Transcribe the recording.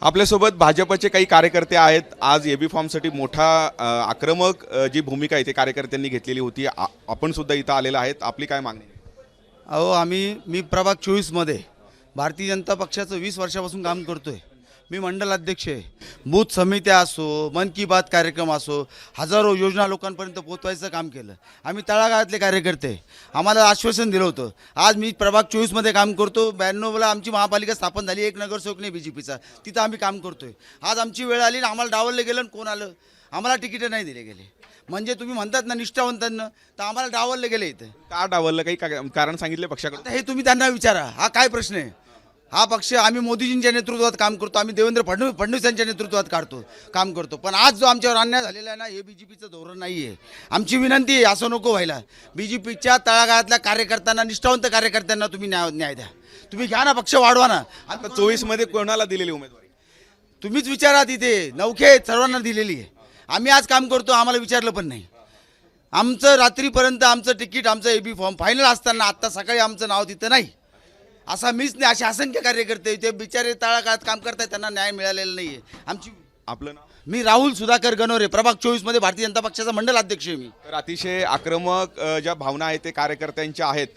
आपल्यासोबत भाजपचे काही कार्यकर्ते आहेत. आज एबी फॉर्मसाठी मोठा आक्रमक जी भूमिका इथे कार्यकर्त्यांनी घेतलेली होती. आपण सुद्धा इथं आलेला आहेत. आपली काय मागणी? अहो मी प्रभाग 24मध्ये भारतीय जनता पक्षाचं 20 वर्षापासून काम करतोय. मी मंडल अध्यक्ष आहे. बूथ समित्या असो, मन की बात कार्यक्रम असो, हजारो योजना लोकांपर्यंत पोहोचवायचं काम केलं. आम्ही तळागाळातले कार्यकर्ते, आम्हाला आश्वासन दिलं होतं. आज मी प्रभाग 24मध्ये काम करतो. 92ला आमची महापालिका स्थापन झाली. एक नगरसेवक नाही BJPचा, तिथं आम्ही काम करतोय. आज आमची वेळ आली आणि आम्हाला डावललं गेलं. कोण आलं? आम्हाला तिकीटं नाही दिले गेले. म्हणजे तुम्ही म्हणतात ना निष्ठावंतांना, तर आम्हाला डावललं गेलं. इथं का डावललं? काही कारण सांगितले पक्षाकडे? आता हे तुम्ही त्यांना विचारा. हा काय प्रश्न आहे? हा पक्ष आम्ही मोदीजींच्या नेतृत्वात काम करतो. आम्ही देवेंद्र फडणवीस यांच्या नेतृत्वात काम करतो. पण आज जो आमच्यावर अन्याय झालेला आहे ना, हे BJPचं धोरण नाही आहे. आमची विनंती आहे, असं नको व्हायला. BJPच्या तळागाळातल्या कार्यकर्त्यांना, निष्ठावंत कार्यकर्त्यांना तुम्ही न्याय द्या. तुम्ही घ्या ना, पक्ष वाढवा ना. आता 24मध्ये कोणाला दिलेली उमेदवारी? तुम्हीच विचारा. तिथे नौखे सर्वांना दिलेली आहे. आम्ही आज काम करतो, आम्हाला विचारलं पण नाही. आमचं रात्रीपर्यंत आमचं तिकीट, आमचं एबी फॉर्म फायनल असताना आत्ता सकाळी आमचं नाव तिथं नाही. असा मीच नाही, असे असंख्य कार्यकर्ते ते बिचारे तळागाळात काम करतात, त्यांना न्याय मिळालेला नाही आहे. आपलं नाव? मी राहुल सुधाकर गणोरे, प्रभाग 24मध्ये भारतीय जनता पक्षाचा मंडल अध्यक्ष आहे मी. तर अतिशय आक्रमक ज्या भावना आहेत ते कार्यकर्त्यांच्या आहेत.